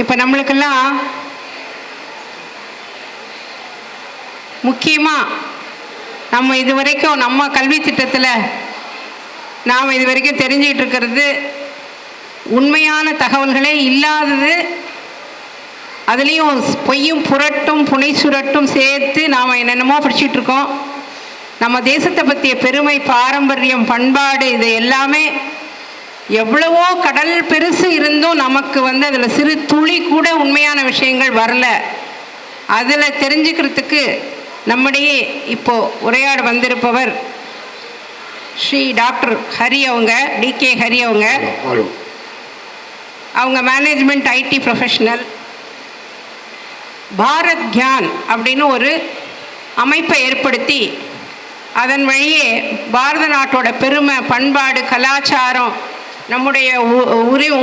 இப்போ நம்மளுக்கெல்லாம் முக்கியமாக நம்ம இது வரைக்கும் நம்ம கல்வி திட்டத்தில் நாம் இது வரைக்கும் தெரிஞ்சுக்கிட்டு இருக்கிறது உண்மையான தகவல்களே இல்லாதது. அதுலேயும் பொய்யும் புரட்டும் புனை சுரட்டும் சேர்த்து நாம் என்னென்னமோ படிச்சுட்டு இருக்கோம். நம்ம தேசத்தை பற்றிய பெருமை, பாரம்பரியம், பண்பாடு இது எல்லாமே எவ்வளவோ கடல் பெருசு இருந்தும் நமக்கு அதில் சிறு துளி கூட உண்மையான விஷயங்கள் வரல. அதில் தெரிஞ்சுக்கிறதுக்கு நம்முடைய இப்போ உரையாட வந்திருப்பவர் ஸ்ரீ டாக்டர் ஹரி அவங்க, டிகே ஹரி அவங்க. அவங்க management IT professional. Bharat Gyan அப்படின்னு ஒரு அமைப்பை ஏற்படுத்தி அதன் வழியே பாரத நாட்டோட பெருமை, பண்பாடு, கலாச்சாரம், நம்முடைய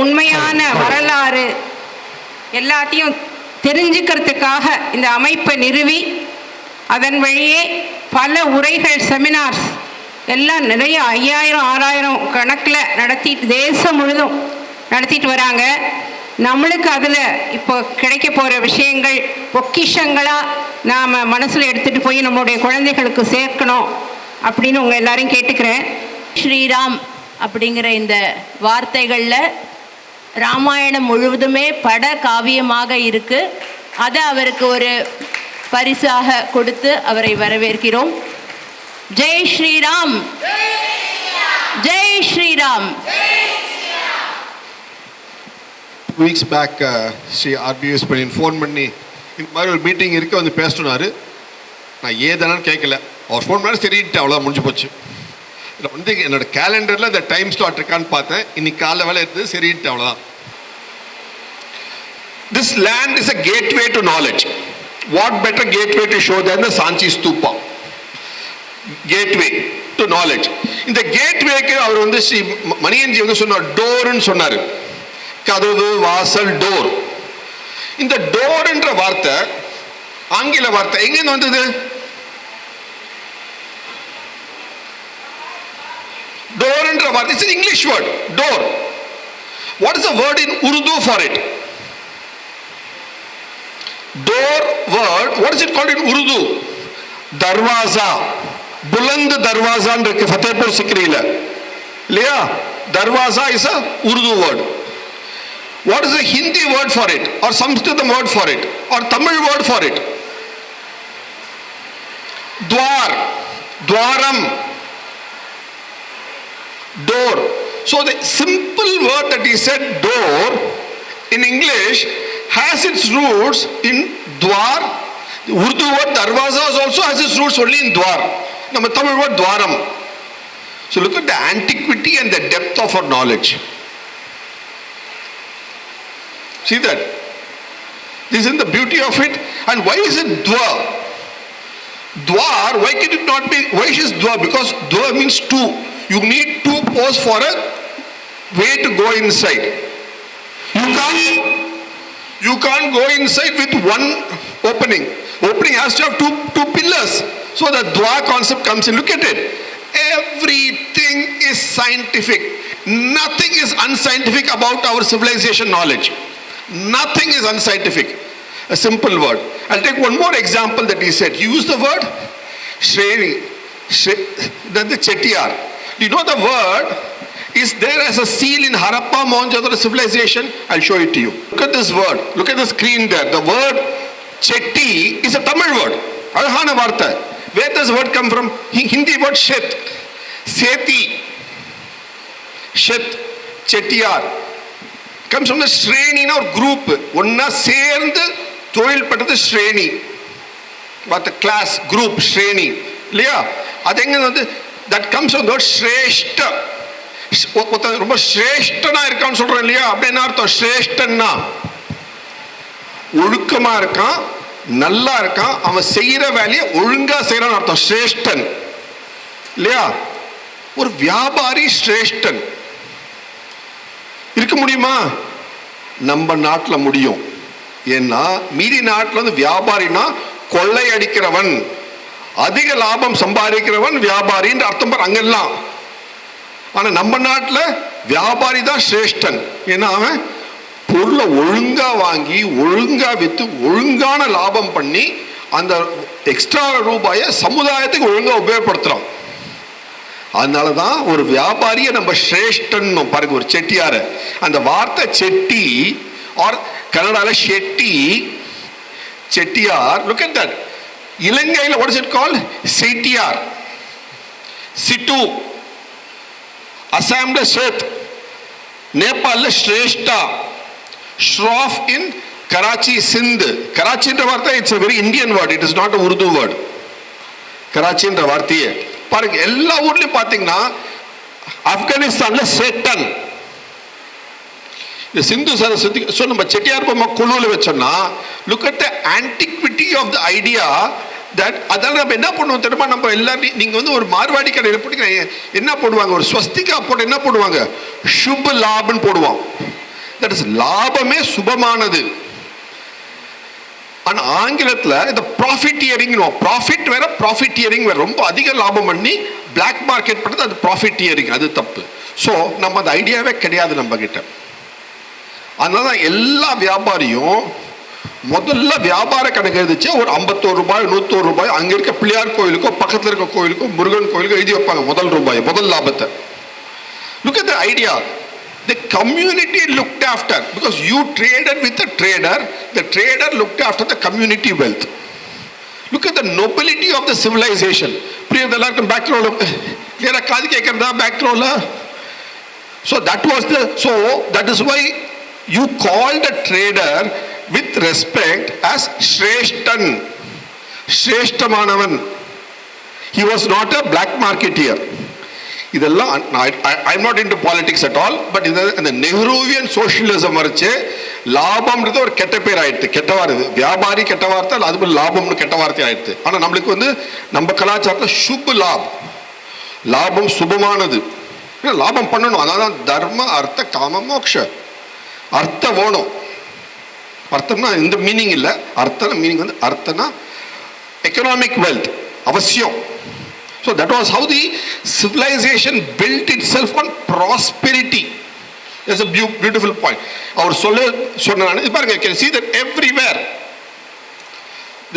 உண்மையான வரலாறு எல்லாத்தையும் தெரிஞ்சுக்கிறதுக்காக இந்த அமைப்பை நிறுவி அதன் வழியே பல உரைகள், செமினார்ஸ் எல்லாம் நிறைய 5000 6000 கணக்கில் நடத்திட்டு தேசம் முழுதும் நடத்திட்டு வராங்க. நம்மளுக்கு அதில் இப்போ கிடைக்க போகிற விஷயங்கள் பொக்கிஷங்களாக நாம் மனசில் எடுத்துகிட்டு போய் நம்மளுடைய குழந்தைகளுக்கு சேர்க்கணும் அப்படின்னு உங்கள் எல்லாரையும் கேட்டுக்கிறேன். ஸ்ரீராம் அப்படிங்கிற இந்த வார்த்தைகளில் ராமாயணம் முழுவதுமே பட காவியமாக இருக்குது. அதை அவருக்கு ஒரு பரிசாக கொடுத்து அவரை வரவேற்கிறோம். Jai Shriram, Jai Shriram. 2 weeks back Shri RBS phone பண்ணி இந்த மாதிரி ஒரு மீட்டிங் இருக்க பேசினார். நான் ஏதானு கேட்கல, அவர் ஃபோன் பண்ணி சரிட்டு அவ்வளோ முடிஞ்சு போச்சு. இதில் என்னோட கேலண்டரில் இந்த டைம் ஸ்லாட் இருக்கான்னு பார்த்தேன். இன்னைக்கு காலை வேலை இருந்தது, சரிட்டு அவ்வளோதான். This land is a gateway to knowledge. What better gateway to show than the Sanchi Stupa? Gateway to knowledge. இந்த கேட்வேக்கு அவர் ஸ்ரீ மணியன்ஜி சொன்னார், டோர்னு சொன்னார். கதவு, வாசல், டோர். இந்த டோர்ன்ற வார்த்தை ஆங்கில வார்த்தை எங்கேருந்து வந்தது? Door என்ற வார்த்தை, it's an English word, door. What is the word in Urdu for it? Door word, what is it called in Urdu? Darwaza. Buland darwaza இருக்கு ஃபத்தேபூர் சிக்ரியில இல்லையா? Darwaza is a Urdu word. What is the Hindi word for it, or Sanskrit word for it, or Tamil word for it? Dwar, dwaram, door. So the simple word that he said, door, in English has its roots in dwar. The Urdu word darwaza also has its roots only in dwar. Nama Tamil word dwaram. So look at the antiquity and the depth of our knowledge. See that? This is the beauty of it. And why is it dwar? Dwar, why can it not be, why is dwar? Because dwar means two. You need 2 posts for a way to go inside. You can't go inside with one opening. Opening has to have two pillars. So the dwar concept comes in. Look at it. Everything is scientific. Nothing is unscientific about our civilization knowledge. Nothing is unscientific. A simple word. I'll take one more example that he said. He used the word Shreni. Then the Chettiar. Do you know the word is there as a seal in Harappa, Mohenjo-daro civilization? I'll show it to you. Look at this word. Look at the screen there. The word Chetti is a Tamil word. Alhana Varta. Where does the word come from? Hindi word Shet. Seti. Shet. Chettiar. Comes from the Shreni or group. Onna சேர்ந்து தொழில் பட்டது Shreni. What the class, group, Shreni. இல்லையா? அது எங்க that comes from the word Shreshta. ரொம்ப ஸ்ரேஷ்டனா இருக்கான்னு சொல்றோம் இல்லையா? அப்படின்னா அர்த்தம் ஸ்ரேஷ்டன்னா ஒழுக்கமா இருக்கான், நல்லா இருக்கான், அவன் செய்யற வேலையை ஒழுங்கா செய்யறான்னு அர்த்தம் ஸ்ரேஷ்டன் இல்லையா? ஒரு வியாபாரி ஸ்ரேஷ்டன் இருக்க முடியுமா? நம்ம நாட்டில் முடியும். ஏன்னா மீதி நாட்டில் வியாபாரினா கொள்ளை அடிக்கிறவன், அதிக லாபம் சம்பாதிக்கிறவன் வியாபாரின்னு அர்த்தம் அங்கெல்லாம். ஆனா நம்ம நாட்டில் வியாபாரி தான் சிரேஷ்டன். ஏன்னா அவன் பொருளை ஒழுங்கா வாங்கி ஒழுங்கா வித்து ஒழுங்கான லாபம் பண்ணி அந்த எக்ஸ்ட்ரா ரூபாயை சமுதாயத்துக்கு ஒழுங்கா உபயோகப்படுத்துறோம். அதனாலதான் ஒரு வியாபாரியை நம்ம சிரேஷ்டன் பாருங்க. ஒரு செட்டியார, அந்த வார்த்தை செட்டி ஆர் கன்னடால Shetty, Chettiar. Look at that. இலங்கையில் what is it called? Chettiar, சிட்டு, அசாம்ல சேத், நேபாளில் ஸ்ரேஷ்டா, ஷ்ராஃப் இன் கராச்சி, சிந்து. கராச்சின்ற வார்த்தை it's a very Indian word, it is not a Urdu word. கராச்சின்ற வார்த்தையே பாருங்க. எல்லா ஊர்லயும் பாத்தீங்கன்னா ஆப்கானிஸ்தான்ல சேட்டன், இந்த சிந்து சரஸ்வதி. ஸோ நம்ம செட்டியார் பொம்மை குழுவில் வச்சோம்னா look at the antiquity of the idea that. அதனால நம்ம என்ன பண்ணுவோம் தெரியுமா? நம்ம எல்லாரும் நீங்க வந்து ஒரு மார்வாடி கடையில் போட்டு என்ன போடுவாங்க? ஒரு ஸ்வஸ்திகா போட்டு என்ன போடுவாங்க? சுப லாபம் போடுவோம். தட் இஸ் லாபமே சுபமானது. ஆனா ஆங்கிலத்தில் இந்த ப்ராஃபிட்டியரிங், ப்ராஃபிட் வேற ப்ராஃபிட்டியரிங் வேற. ரொம்ப அதிக லாபம் பண்ணி பிளாக் மார்க்கெட் பண்ணுறது அது ப்ராஃபிட்டியரிங், அது தப்பு. ஸோ நம்ம அந்த ஐடியாவே கிடையாது நம்ம கிட்ட. அதனால எல்லா வியாபாரியும் முதல்ல வியாபார கணக்கு எழுதிச்சு ஒரு 51 ரூபாய் 101 ரூபாய் அங்க இருக்க பிள்ளையார் கோயிலுக்கோ பக்கத்தில் இருக்க கோயிலுக்கோ முருகன் கோயிலுக்கோ எழுதி வைப்பாங்க முதல் ரூபாய், முதல் லாபத்தை. Look at the idea. The community looked after, because you traded with the trader looked after the community wealth. Look at the nobility of the civilization. Priyadalarkum back row clear kaadi kekrada back row la. So that is why you call the trader with respect as Shreshtan, Shreshtamanavan. He was not a black marketeer. இதெல்லாம் I'm not into politics at all, but இந்த நெஹ்ருவியன் socialism வரைச்சு லாபம்ன்றது ஒரு கெட்ட பேர் ஆயிடுது, கெட்ட வார்த்தை. வியாபாரி கெட்ட வார்த்தை, அது லாபம்னு கெட்ட வார்த்தை ஆயிடுது. ஆனா நம்மளுக்கு வந்து நம்ம கலாச்சாரத்தில் சுப லாபம் சுபமானது. லாபம் பண்ணணும். அதான் தர்ம அர்த்த காம மோக்ஷ. அர்த்தம் வேணும். அர்த்தம்னா இந்த மீனிங் இல்லை. அர்த்தம் மீனிங் வந்து அர்த்தம்னா எக்கனாமிக் வெல்த் அவசியம். So that was how the civilization built itself on prosperity. That's a beautiful point. Our சொன்னானே பாருங்க, you can see that everywhere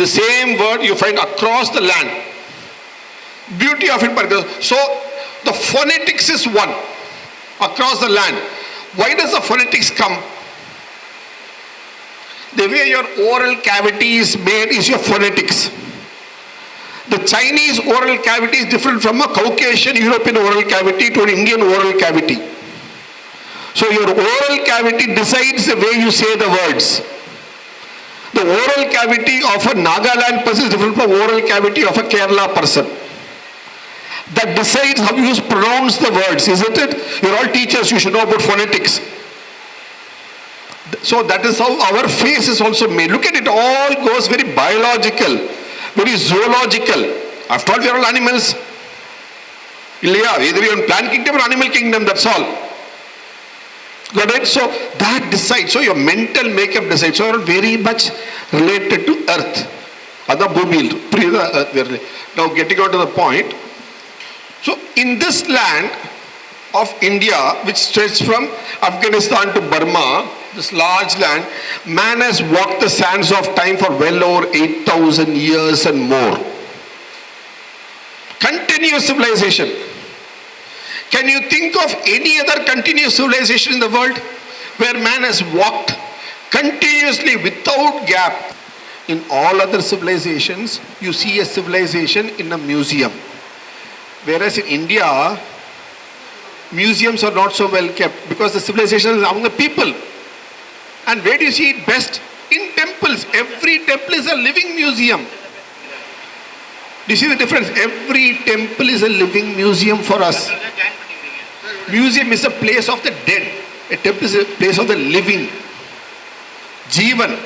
the same word you find across the land. Beauty of it பாருங்க. So the phonetics is one across the land. Why does the phonetics come? The way your oral cavity is made is your phonetics. The Chinese oral cavity is different from a Caucasian European oral cavity to an Indian oral cavity. So your oral cavity decides the way you say the words. The oral cavity of a Nagaland person is different from oral cavity of a Kerala person. That decides how you pronounce the words, isn't it? You're all teachers, you should know about phonetics. So that is how our face is also made. Look at it, all goes very biological, very zoological. After all, we are all animals. Either we are in plant kingdom or animal kingdom, that's all. Got it? So that decides. So your mental makeup decides. So you are very much related to earth. That's Bhumi. Now getting on to the point. So in this land of India, which stretches from Afghanistan to Burma, this large land, man has walked the sands of time for well over 8,000 years and more. Continuous civilization. Can you think of any other continuous civilization in the world where man has walked continuously without gap? In all other civilizations, you see a civilization in a museum. Whereas in India, museums are not so well kept because the civilization is among the people. And where do you see it best? In temples. Every temple is a living museum. Do you see the difference? Every temple is a living museum for us. Museum is a place of the dead. A temple is a place of the living. Jeevan.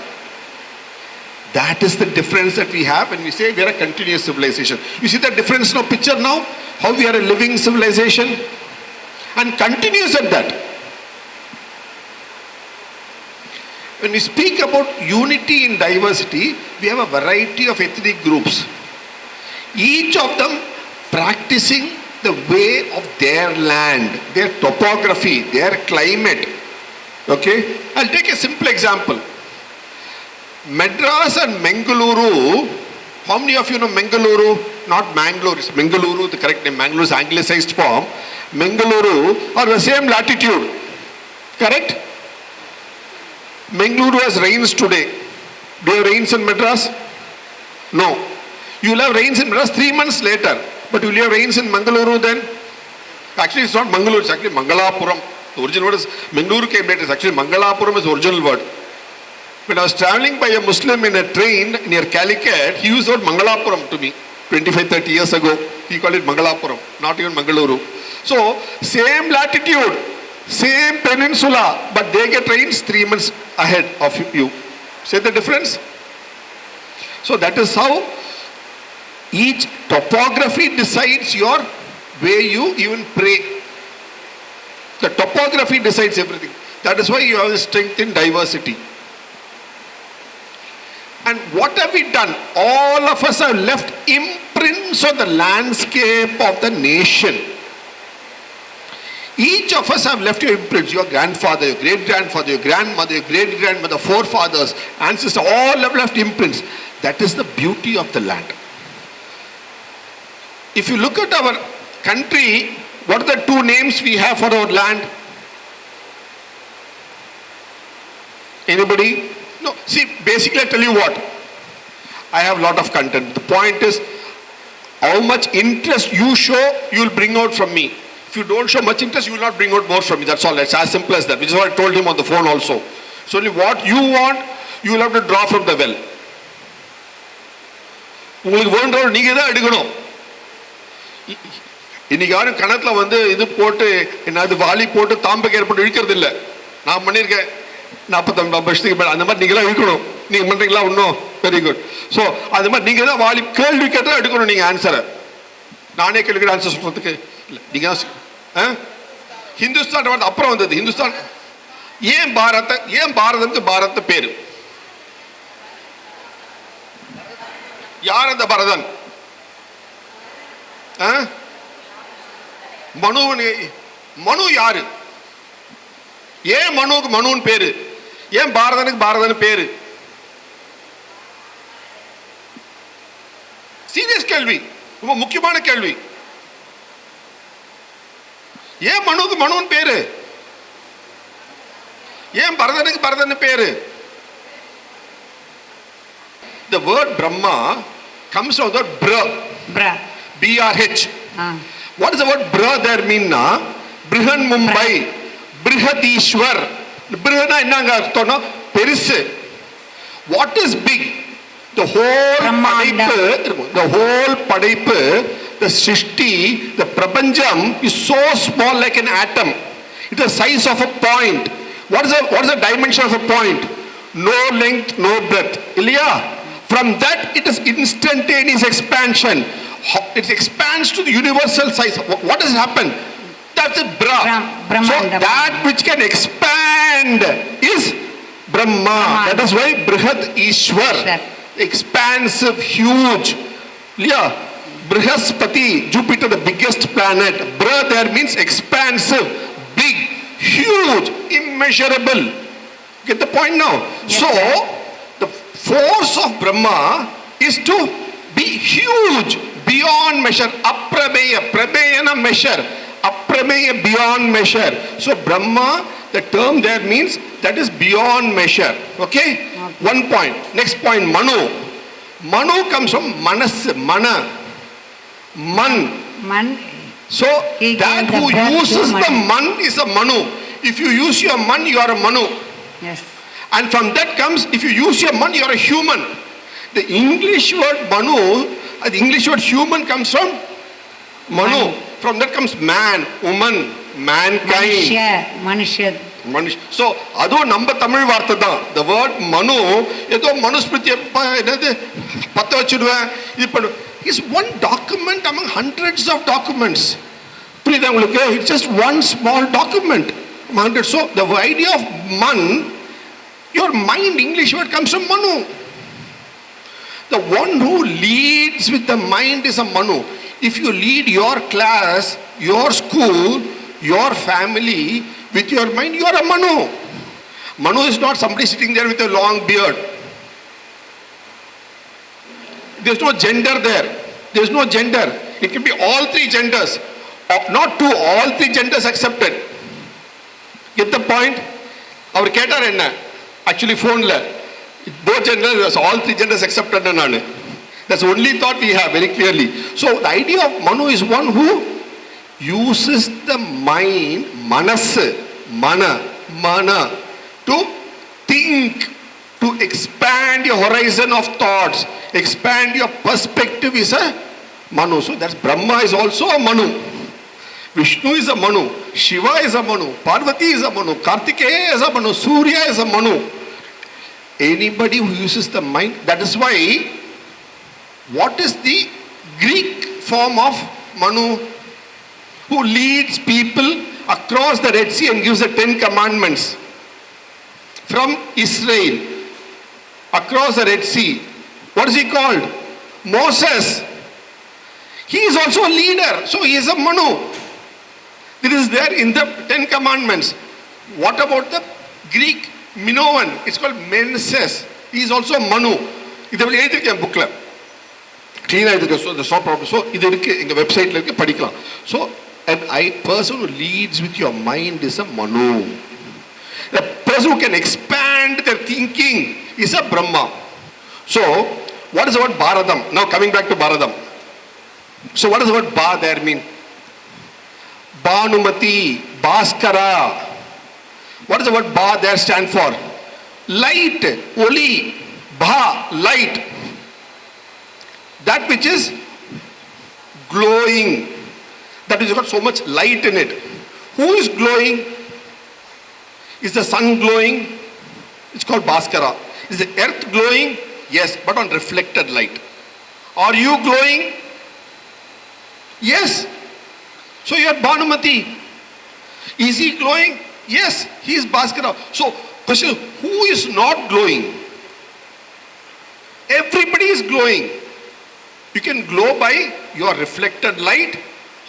That is the difference that we have when we say we are a continuous civilization. You see the difference now, picture now? How we are a living civilization and continuous at that. When we speak about unity in diversity, we have a variety of ethnic groups. Each of them practicing the way of their land, their topography, their climate. Okay? I'll take a simple example. Madras and Mangaluru. How many of you know Mangaluru? Not Mangalore, it's Mangaluru, the correct name. Mangaluru is anglicized form. Mangaluru are the same latitude. Correct? Mangaluru has rains today. Do you have rains in Madras? No. You will have rains in Madras 3 months later. But will you have rains in Mangaluru then? Actually, it's not Mangaluru, it's actually Mangalapuram. The original word is Mangaluru came later. It's actually Mangalapuram is the original word. When I was traveling by a Muslim in a train near Calicut, he used the word Mangalapuram to me 25-30 years ago. He called it Mangalapuram, not even Mangaluru. So, same latitude, same peninsula, but they get rains 3 months ahead of you. See the difference? So that is how each topography decides your way you even pray. The topography decides everything. That is why you have strength in diversity. And what have we done? All of us have left imprints on the landscape of the nation. Each of us have left your imprints. Your grandfather, your great-grandfather, your grandmother, your great-grandmother, forefathers, ancestors, all have left imprints. That is the beauty of the land. If you look at our country, what are the two names we have for our land? Anybody? No. See, basically I tell you what. I have a lot of content. The point is, how much interest you show, you will bring out from me. If you don't show much interest, you will not bring out more from me. That's all. It's as simple as that. Which is what I told him on the phone also. So only what you want, you will have to draw from the well. உங்களுக்கு வேண்டவர் நீங்க தான் எடுக்கணும். இன்னைக்கு யாரும் கணத்துல வந்து இது போட்டு என்னது வாலி போட்டு தாம்பக்கு ஏற்பட்டு இழுக்கிறது இல்லை. நான் பண்ணியிருக்கேன் 45 வருஷத்துக்கு மேல. அந்த மாதிரி நீங்களாம் இழுக்கணும். நீங்க பண்றீங்களா? இன்னும் வெரி குட். ஸோ அது மாதிரி நீங்க தான் வாலி கேள்வி கேட்டா எடுக்கணும் நீங்க ஆன்சரை. நானே கேள்வி ஆன்சர் சொல்றதுக்கு இல்லை. நீங்க ஹிந்துஸ்தான் வந்து அப்புறம் வந்தது. ஹிந்துஸ்தான் ஏன் பாரதத்துக்கு பாரத் பேரு? யார் அந்த பரதன்? மனு யாரு? ஏன் மனுவுக்கு மனுன்னு பேரு? ஏன் பாரதனுக்கு பாரதன் பேரு? சீரியஸ் கேள்வி, ரொம்ப முக்கியமான கேள்வி. ஏன் மனுவுக்கு மனுன்னு பேரு? ஏன் பரதனுக்கு பரதன் பேரு? The word Brahma comes from the word Bra. B-R-H. What does the word Bra there mean? Brihan Mumbai, Brihadishwar. Brihana என்னங்க அர்த்தம்னா பெருசு. What is big? The whole படைப்பு, the Srishti, the Prapanjam is so small like an atom. It is the size of a point. What is the dimension of a point? No length, no breadth. Ilya? From that it is instantaneous expansion. It expands to the universal size. What has happened? That's a So that which can expand is Brahma. That is why Brihad Ishwar. Expansive, huge. Yeah. Brihaspati, Jupiter, the biggest planet. Bra there means expansive, big, huge, immeasurable. Get the point now? Yes, so, sir. The force of Brahma is to be huge, beyond measure. Aprameya, prabeyana measure. Aprameya, beyond measure. So, Brahma, the term there means that is beyond measure. Okay? One point. Next point, Manu. Manu comes from Manas, Mana. Man. So, that who uses the man is a Manu. If you use your man, you are a Manu. Yes. And from that comes, if you use your man, you are a human. The English word Manu, the English word human comes from Manu. From that comes man, woman, mankind. Manushya. So, அதுவும் நம்ம தமிழ் வார்த்தை தான். The word Manu, ஏதோ மனுஸ்மிருதி என்னது 10 வச்சிடுவேன் இது பண்ணு. It's one document among hundreds of documents. புரியுதா உங்களுக்கு? It's just one small document. So, the idea of man, your mind, English word comes from Manu. The one who leads with the mind is a Manu. If you lead your class, your school, your family with your mind, you are a Manu. Manu is not somebody sitting there with a long beard. There's no gender there. There's no gender. It can be all three genders. Not two, all three genders accepted. Get the point? Our கேட்டார் என்ன actually phoneல both genders, all three genders accepted நானு. That's the only thought we have very clearly. So the idea of Manu is one who uses the mind, mana, to think, to expand your horizon of thoughts, expand your perspective is a Manu. So that's Brahma is also a Manu. Vishnu is a Manu, Shiva is a Manu, Parvati is a Manu, Kartikeya is a Manu, Surya is a Manu. Anybody who uses the mind, that is why, what is the Greek form of Manu? Who leads people across the Red Sea and gives the 10 commandments. From Israel, across the Red Sea. What is he called? Moses. He is also a leader, so he is a Manu. It is there in the 10 commandments. What about the Greek Minoan? It's called Menses. He is also a Manu. இதை எழுதிருக்கேன் புக்ல clean-ஆ எழுதிருக்கேன். So there's no problem. So இது இருக்கு எங்க வெப்சைட்ல இருக்கு படிக்கலாம். So a person who leads with your mind is a Manu. A person who can expand their thinking is a Brahma. So what is the word Bharadam? Now coming back to Bharadam. So what does the word Ba there mean? Bhanumati, Bhaskara. What does the word Ba there stand for? Light, Oli, Bha, light. That which is glowing. That has got so much light in it. Who is glowing? Is the sun glowing? It's called Bhaskara. Is the earth glowing? Yes, but on reflected light. Are you glowing? Yes. So you are Bhanumati. Is he glowing? Yes, he is Bhaskara. So, question, who is not glowing? Everybody is glowing. You can glow by your reflected light,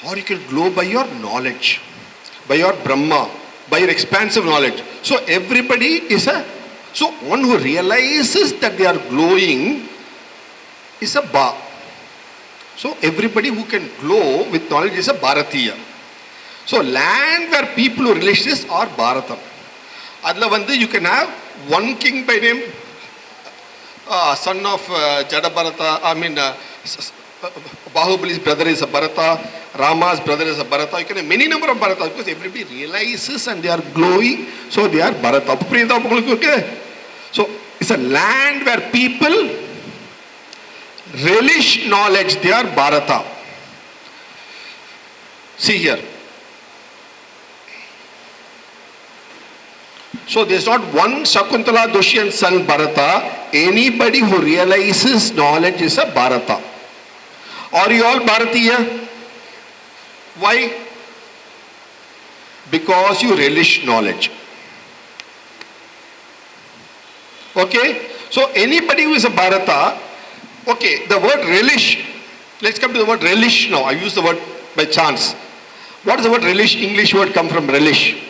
or you can glow by your knowledge, by your Brahma, by your expansive knowledge. So everybody is so one who realizes that they are glowing is a Ba. So everybody who can glow with knowledge is a Bharatiya. So land where people who relish this are Bharatam. Adla vandu you can have one king by name, son of Jada Bharata, Bahubali's brother is a Bharata, Rama's brother is a Bharata. You can have many number of Bharatas because everybody realizes and they are glowing, so they are Bharata. So it's a land where people relish knowledge, they are Bharata. See here. So there's not one Shakuntala Dushyant son Bharata. Anybody who realizes knowledge is a Bharata. Are you all Bharatiya? Why? Because you relish knowledge. Okay? So anybody who is a Bharata, okay, the word relish, let's come to the word relish now. I use the word by chance. What does the word relish, English word come from relish?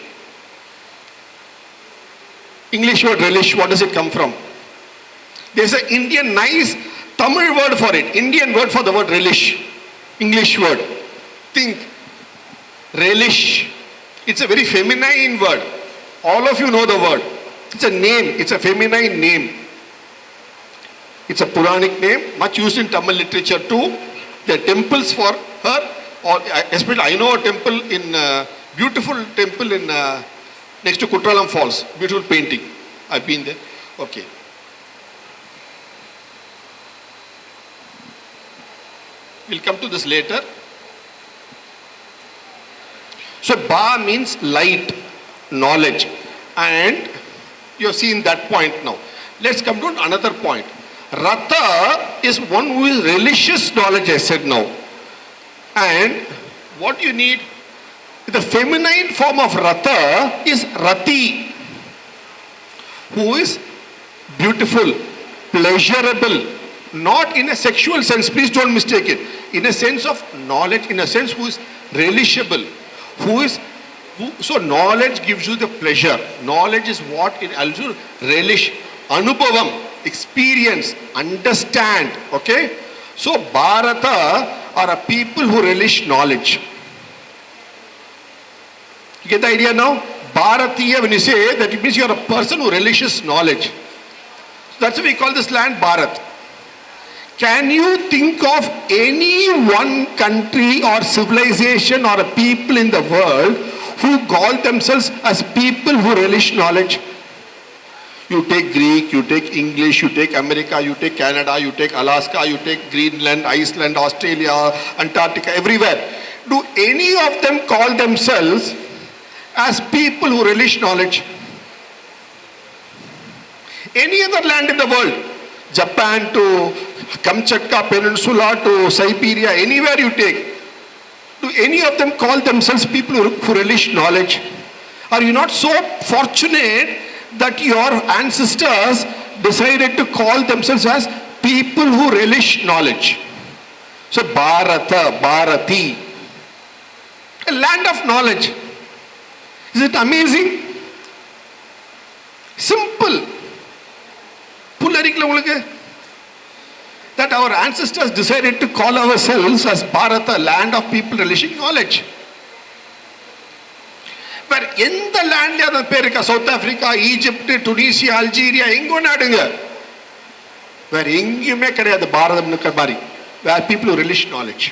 English word relish, what does it come from? There's an Indian nice Tamil word for it, Indian word for the word relish, English word. Think, relish. It's a very feminine word. All of you know the word. It's a name, it's a feminine name. It's a Puranic name, much used in Tamil literature too. There are temples for her, or especially I know a temple in, beautiful temple in, next to Kutralam Falls, beautiful painting. I've been there. Okay. We'll come to this later. So Ba means light, knowledge. And you have seen that point now. Let's come to another point. Rata is one who is religious knowledge, I said now. And what you need, the feminine form of Rata is Rati, who is beautiful, pleasurable, not in a sexual sense, please don't mistake it, in a sense of knowledge, in a sense who is relishable, who is So knowledge gives you the pleasure. Knowledge is what it also relish, anubhavam, experience, understand. Okay. So Bharata are a people who relish knowledge. You get the idea now? Bharatiya, when you say that, it means you are a person who relishes knowledge. So that's why we call this land Bharat. Can you think of any one country or civilization or a people in the world who call themselves as people who relish knowledge? You take Greek, you take English, you take America, you take Canada, you take Alaska, you take Greenland, Iceland, Australia, Antarctica, everywhere. Do any of them call themselves as people who relish knowledge? Any other land in the world, Japan to Kamchatka Peninsula to Siberia, anywhere you take, do any of them call themselves people who relish knowledge? Are you not so fortunate that your ancestors decided to call themselves as people who relish knowledge? So Bharata, Bharati, a land of knowledge. Is it amazing? Simple. புல்லரிக்கல உங்களுக்கு? That our ancestors decided to call ourselves as Bharata, land of people relishing knowledge. வேற எந்த லேண்ட்ல அந்த பேர் இருக்கா? South Africa, Egypt, Tunisia, Algeria, எங்க நாடுங்க? வேற எங்கேயுமே கிடையாது பாரதம் இருக்கிற மாதிரி. Where people who relish knowledge.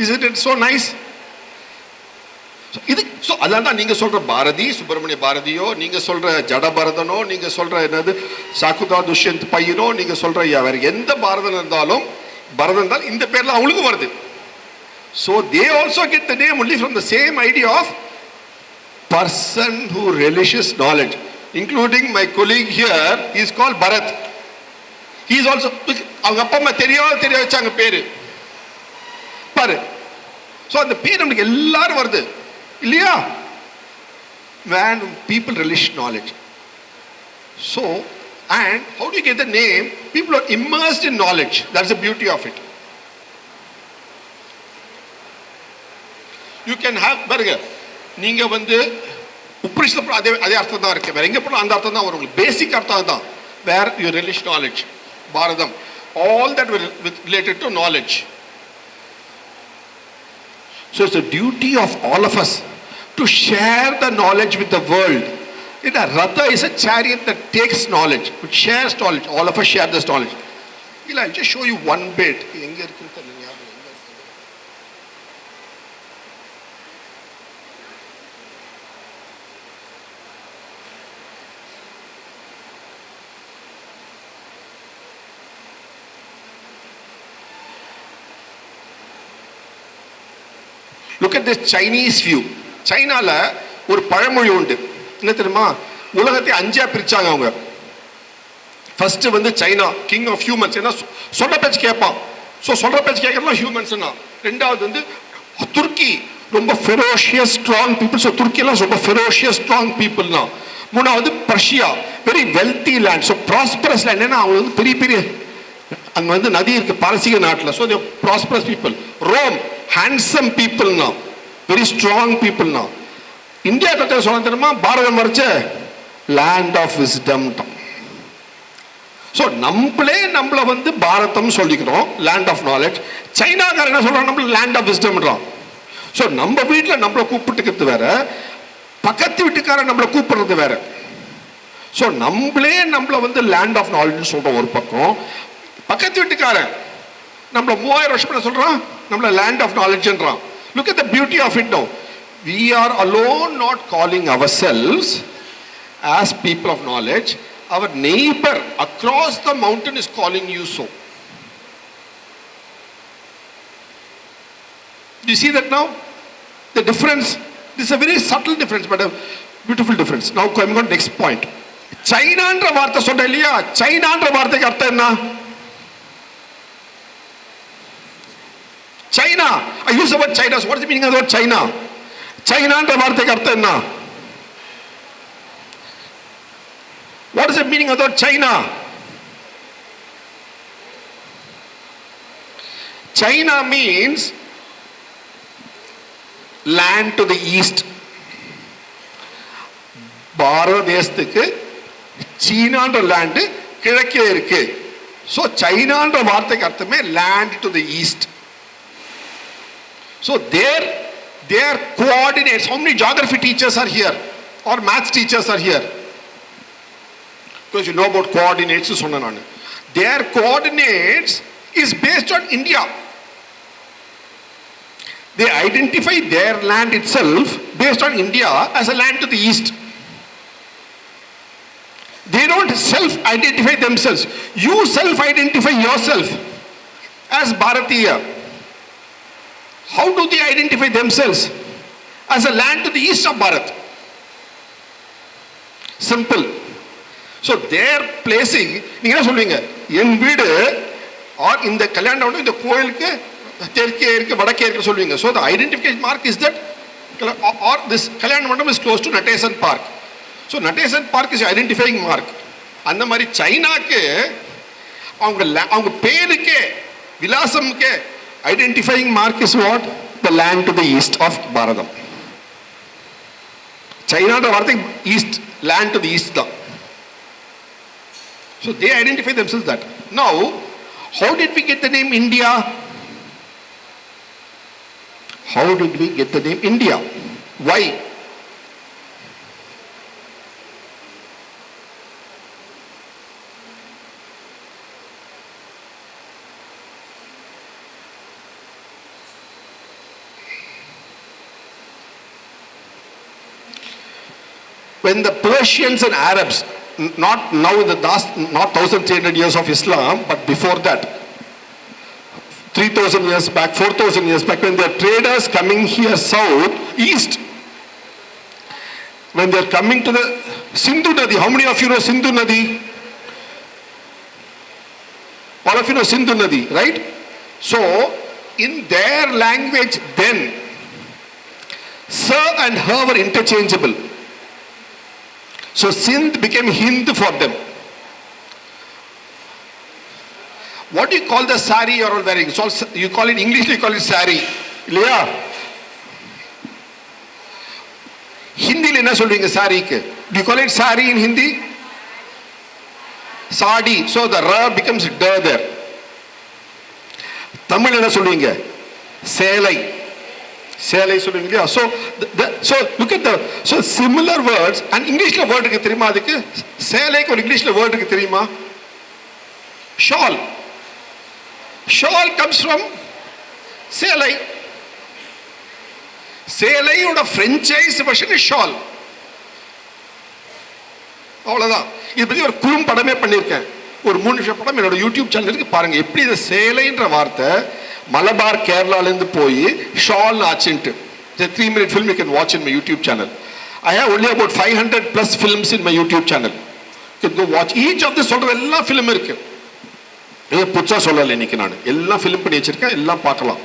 Isn't it so nice? இது அதான் தான் நீங்க சொல்ற பாரதி, சுப்பிரமணிய பாரதியோ, நீங்க சொல்ற ஜட பரதனோ, நீங்க சொல்ற என்னது சாக்குதா துஷ்யந்த் பையனோ, நீங்க சொல்ற வேற எந்த பாரதன் இருந்தாலும் பரதன் தான் இந்த பேர்ல அவங்களுக்கு வருது. So they also get the name only from the same idea of person who relishes knowledge, including my colleague here. He is called Bharat. He is also அவங்க அப்பா அம்மா தெரிய வச்சாங்க பேரு பாரு. So அந்த பேர் நமக்கு எல்லாரும் வருது இல்லையா? When people relish knowledge. So, and how do you get the name? People are immersed in knowledge. That's the beauty of it. You can have பாருங்க, நீங்க வந்து உபனிஷத் அதே அர்த்தம் தான் இருக்கு. வேற எங்க போனாலும் அந்த அர்த்தம் தான் வரும். பேசிக் அர்த்தம் தான். Where you relish knowledge. Bharadam. All that related to knowledge. So it's the duty of all of us to share the knowledge with the world. A ratha is a chariot that takes knowledge, which shares knowledge. All of us share this knowledge. I'll just show you one bit. Look at this Chinese view. சைனால ஒரு பழமொழி உண்டு. என்ன தெரியுமா? உலகத்தை அஞ்சா பிரிச்சாங்க அவங்க. First வந்து சைனா, கிங் ஆஃப் ஹியூமன்ஸ். ஏன்னா சொல்ற பேச்சு கேட்பான். ஸோ சொல்ற பேச்சு கேட்கறதுலாம் ஹியூமன்ஸ்னா. ரெண்டாவது வந்து துருக்கி, ரொம்ப ஃபெரோஷியஸ் ஸ்ட்ராங் பீப்புள். ஸோ துருக்கியெல்லாம் ரொம்ப ஃபெரோஷியஸ் ஸ்ட்ராங் பீப்புள்னா. மூணாவது Persia, very wealthy land. So prosperous land. ஏன்னா அவங்க வந்து பெரிய பெரிய அங்கே வந்து நதி இருக்கு பாரசீக நாட்டில். So prosperous people. Rome, handsome பீப்புள்னா, வெரி ஸ்ட்ராங் பீப்புள்னா. இந்தியா கட்ட சொல்ல தெரியுமா? பாரதம் வரைச்ச லேண்ட் ஆஃப் விஸ்டம். ஸோ நம்மள வந்து பாரதம் சொல்லிக்கிறோம், லேண்ட் ஆஃப் நாலேஜ். சைனாக்காரன் என்ன சொல்றான்? நம்மள லேண்ட் ஆஃப் விஸ்டம்ன்றான். ஸோ நம்ம வீட்டில் நம்மளை கூப்பிட்டுக்கிறது வேற, பக்கத்து வீட்டுக்காரன் நம்மளை கூப்பிடுறது வேற. ஸோ நம்மள வந்து லேண்ட் ஆஃப் நாலேஜ் சொல்றோம் ஒரு பக்கம். பக்கத்து வீட்டுக்காரன் நம்மள 3000 வருஷம் சொல்றான், நம்மள லேண்ட் ஆஃப் நாலேஜ்ன்றான். Look at the beauty of it now. We are alone not calling ourselves as people of knowledge. Our neighbor across the mountain is calling you so. Do you see that now? The difference. This is a very subtle difference, but a beautiful difference. Now coming on next point. Chinaன்ற வார்த்தை சொல்ற இல்லையா? சைனான்ற வார்த்தைக்கு அர்த்தம் என்ன? China. I use the word China. So what is the meaning of the word China? China என்ற வார்த்தைக்கு அர்த்தம் என்ன? What is the meaning of the word China? China means land to the east. பாரத தேசத்துக்கு சீனான்ற லேண்டு கிழக்கே இருக்கு. So சைனான்ற வார்த்தைக்கு அர்த்தமே land to the east. So their coordinates, how many geography teachers are here or maths teachers are here? Because you know about coordinates சொன்ன நான். Their coordinates is based on India. They identify their land itself based on India as a land to the east. They don't self-identify themselves. You self-identify yourself as Bharatiya. How do they identify themselves? As a land to the east of Bharat. Simple. So their placing, நீங்க என்ன சொல்வீங்க, என் வீடு or இந்த கல்யாணம் இந்த கோயிலுக்கு தெற்கே இருக்கு வடக்கே இருக்கு சொல்வீங்க. So the identification mark is that, or this கல்யாண மண்டபம் is close to Natesan Park. So Natesan Park is identifying mark. அந்த மாதிரி சைனாக்கு அவங்க பேருக்கே விலாசம்க்கே identifying mark is what? The land to the east of Bharadam. சைனான்ற வார்த்தை east, land to the east தான். So they identify themselves that. Now, how did we get the name India? How did we get the name India? Why? When the Persians and Arabs, not now in the last, not 1300 years of Islam, but before that, 3000 years back, 4000 years back, when the traders coming here south, east, when they're coming to the Sindhu Nadi, how many of you know Sindhu Nadi? All of you know Sindhu Nadi, right? So, in their language then, sir and her were interchangeable. So Sindh became Hind for them. What do you call the sari you are all wearing? So you call it English, you call it sari. இல்லையா? ஹிந்தியில் என்ன சொல்வீங்க சாரிக்கு? Do you call it sari in Hindi? Sadi. So the ra becomes da there. Tamil என்ன சொல்வீங்க? சேலை. சேலை சொல்லுவீங்க. So look at the, so similar words, and Englishல word இருக்கு தெரியுமா அதுக்கு? சேலைக்கு ஒரு இங்கிலீஷ்ல word இருக்கு தெரியுமா? Shawl. Shawl comes from சேலை. சேலையோட பிரெஞ்சைஸ் வெர்ஷன் shawl. அவ்வளவுதான். இது பத்தி ஒரு குறும் படமே பண்ணியிருக்கேன். ஒரு 3 நிமிஷம் படம் என்னோட யூடியூப் சேனல் இருக்கு, பாருங்க எப்படி இந்த சேலைன்ற வார்த்தை மலபார் கேரளாலேருந்து போய் shawl ஆச்சுன்ட்டு. It's a 3-minute film you can watch in my YouTube channel. I have only about 500 plus films in my YouTube channel. You can go watch. Each of this சொல்ற எல்லா film இருக்கு. இது புதுசா சொல்லல இன்னைக்கு நான். எல்லாம் ஃபிலிம் பண்ணி வச்சிருக்கேன், எல்லாம் பார்க்கலாம்.